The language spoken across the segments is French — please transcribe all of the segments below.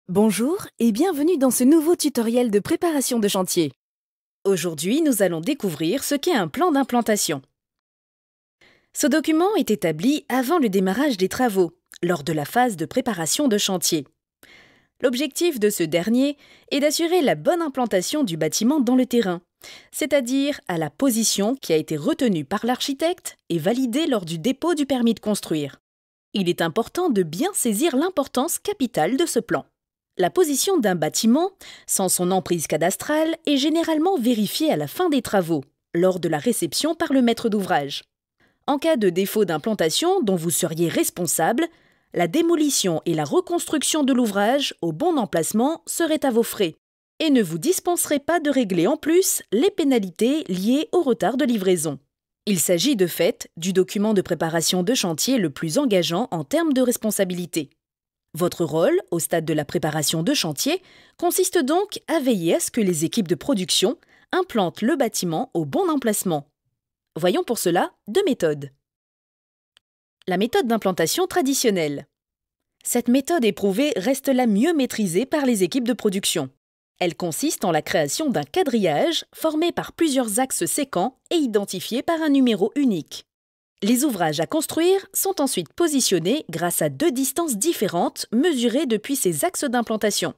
Bonjour et bienvenue dans ce nouveau tutoriel de préparation de chantier. Aujourd'hui, nous allons découvrir ce qu'est un plan d'implantation. Ce document est établi avant le démarrage des travaux, lors de la phase de préparation de chantier. L'objectif de ce dernier est d'assurer la bonne implantation du bâtiment dans le terrain, c'est-à-dire à la position qui a été retenue par l'architecte et validée lors du dépôt du permis de construire. Il est important de bien saisir l'importance capitale de ce plan. La position d'un bâtiment, sans son emprise cadastrale, est généralement vérifiée à la fin des travaux, lors de la réception par le maître d'ouvrage. En cas de défaut d'implantation dont vous seriez responsable, la démolition et la reconstruction de l'ouvrage au bon emplacement seraient à vos frais et ne vous dispenserez pas de régler en plus les pénalités liées au retard de livraison. Il s'agit de fait du document de préparation de chantier le plus engageant en termes de responsabilité. Votre rôle, au stade de la préparation de chantier, consiste donc à veiller à ce que les équipes de production implantent le bâtiment au bon emplacement. Voyons pour cela deux méthodes. La méthode d'implantation traditionnelle. Cette méthode éprouvée reste la mieux maîtrisée par les équipes de production. Elle consiste en la création d'un quadrillage formé par plusieurs axes séquents et identifiés par un numéro unique. Les ouvrages à construire sont ensuite positionnés grâce à deux distances différentes mesurées depuis ces axes d'implantation.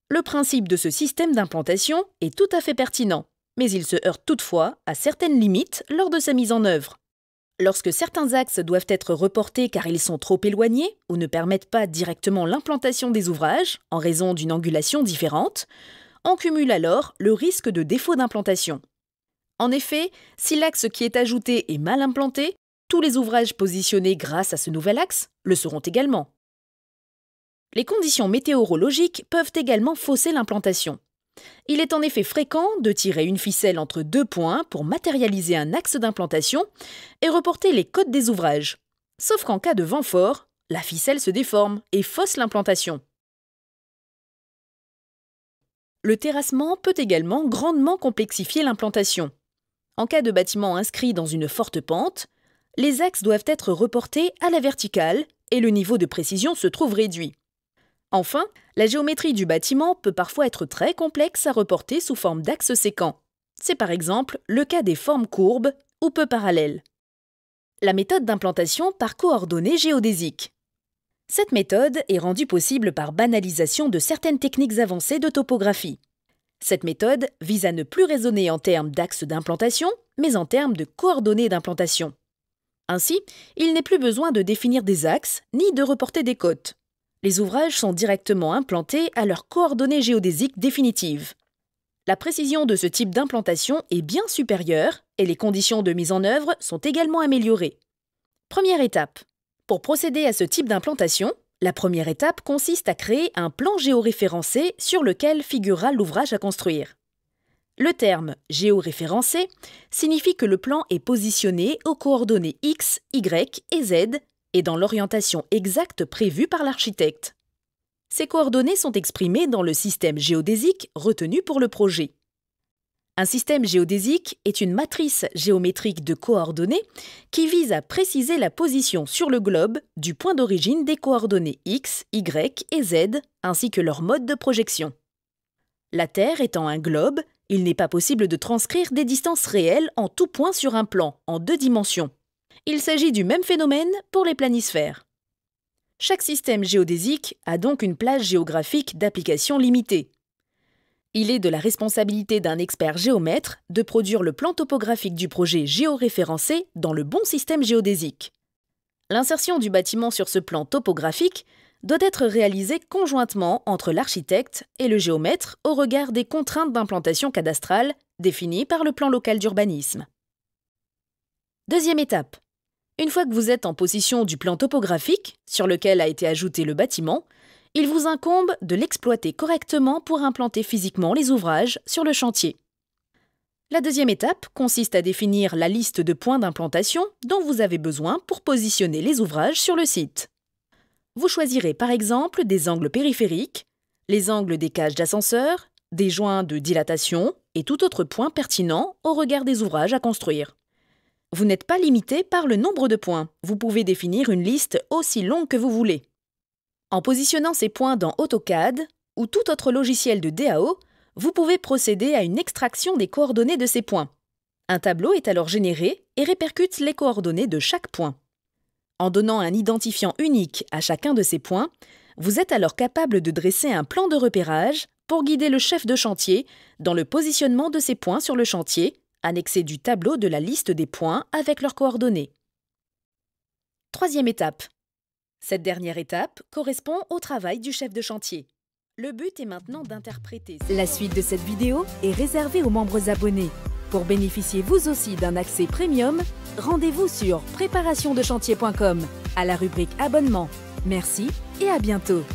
Le principe de ce système d'implantation est tout à fait pertinent, mais il se heurte toutefois à certaines limites lors de sa mise en œuvre. Lorsque certains axes doivent être reportés car ils sont trop éloignés ou ne permettent pas directement l'implantation des ouvrages en raison d'une angulation différente, on cumule alors le risque de défaut d'implantation. En effet, si l'axe qui est ajouté est mal implanté, tous les ouvrages positionnés grâce à ce nouvel axe le seront également. Les conditions météorologiques peuvent également fausser l'implantation. Il est en effet fréquent de tirer une ficelle entre deux points pour matérialiser un axe d'implantation et reporter les côtes des ouvrages. Sauf qu'en cas de vent fort, la ficelle se déforme et fausse l'implantation. Le terrassement peut également grandement complexifier l'implantation. En cas de bâtiment inscrit dans une forte pente, les axes doivent être reportés à la verticale et le niveau de précision se trouve réduit. Enfin, la géométrie du bâtiment peut parfois être très complexe à reporter sous forme d'axes séquents. C'est par exemple le cas des formes courbes ou peu parallèles. La méthode d'implantation par coordonnées géodésiques. Cette méthode est rendue possible par banalisation de certaines techniques avancées de topographie. Cette méthode vise à ne plus raisonner en termes d'axes d'implantation, mais en termes de coordonnées d'implantation. Ainsi, il n'est plus besoin de définir des axes ni de reporter des côtes. Les ouvrages sont directement implantés à leurs coordonnées géodésiques définitives. La précision de ce type d'implantation est bien supérieure et les conditions de mise en œuvre sont également améliorées. Première étape. Pour procéder à ce type d'implantation, la première étape consiste à créer un plan géoréférencé sur lequel figurera l'ouvrage à construire. Le terme « géoréférencé » signifie que le plan est positionné aux coordonnées X, Y et Z et dans l'orientation exacte prévue par l'architecte. Ces coordonnées sont exprimées dans le système géodésique retenu pour le projet. Un système géodésique est une matrice géométrique de coordonnées qui vise à préciser la position sur le globe du point d'origine des coordonnées X, Y et Z ainsi que leur mode de projection. La Terre étant un globe, il n'est pas possible de transcrire des distances réelles en tout point sur un plan, en deux dimensions. Il s'agit du même phénomène pour les planisphères. Chaque système géodésique a donc une plage géographique d'application limitée. Il est de la responsabilité d'un expert géomètre de produire le plan topographique du projet géoréférencé dans le bon système géodésique. L'insertion du bâtiment sur ce plan topographique doit être réalisée conjointement entre l'architecte et le géomètre au regard des contraintes d'implantation cadastrale définies par le plan local d'urbanisme. Deuxième étape. Une fois que vous êtes en possession du plan topographique sur lequel a été ajouté le bâtiment, il vous incombe de l'exploiter correctement pour implanter physiquement les ouvrages sur le chantier. La deuxième étape consiste à définir la liste de points d'implantation dont vous avez besoin pour positionner les ouvrages sur le site. Vous choisirez par exemple des angles périphériques, les angles des cages d'ascenseur, des joints de dilatation et tout autre point pertinent au regard des ouvrages à construire. Vous n'êtes pas limité par le nombre de points. Vous pouvez définir une liste aussi longue que vous voulez. En positionnant ces points dans AutoCAD ou tout autre logiciel de DAO, vous pouvez procéder à une extraction des coordonnées de ces points. Un tableau est alors généré et répercute les coordonnées de chaque point. En donnant un identifiant unique à chacun de ces points, vous êtes alors capable de dresser un plan de repérage pour guider le chef de chantier dans le positionnement de ces points sur le chantier, annexé du tableau de la liste des points avec leurs coordonnées. Troisième étape. Cette dernière étape correspond au travail du chef de chantier. Le but est maintenant d'interpréter. La suite de cette vidéo est réservée aux membres abonnés. Pour bénéficier vous aussi d'un accès premium, rendez-vous sur préparationdechantier.com à la rubrique abonnement. Merci et à bientôt.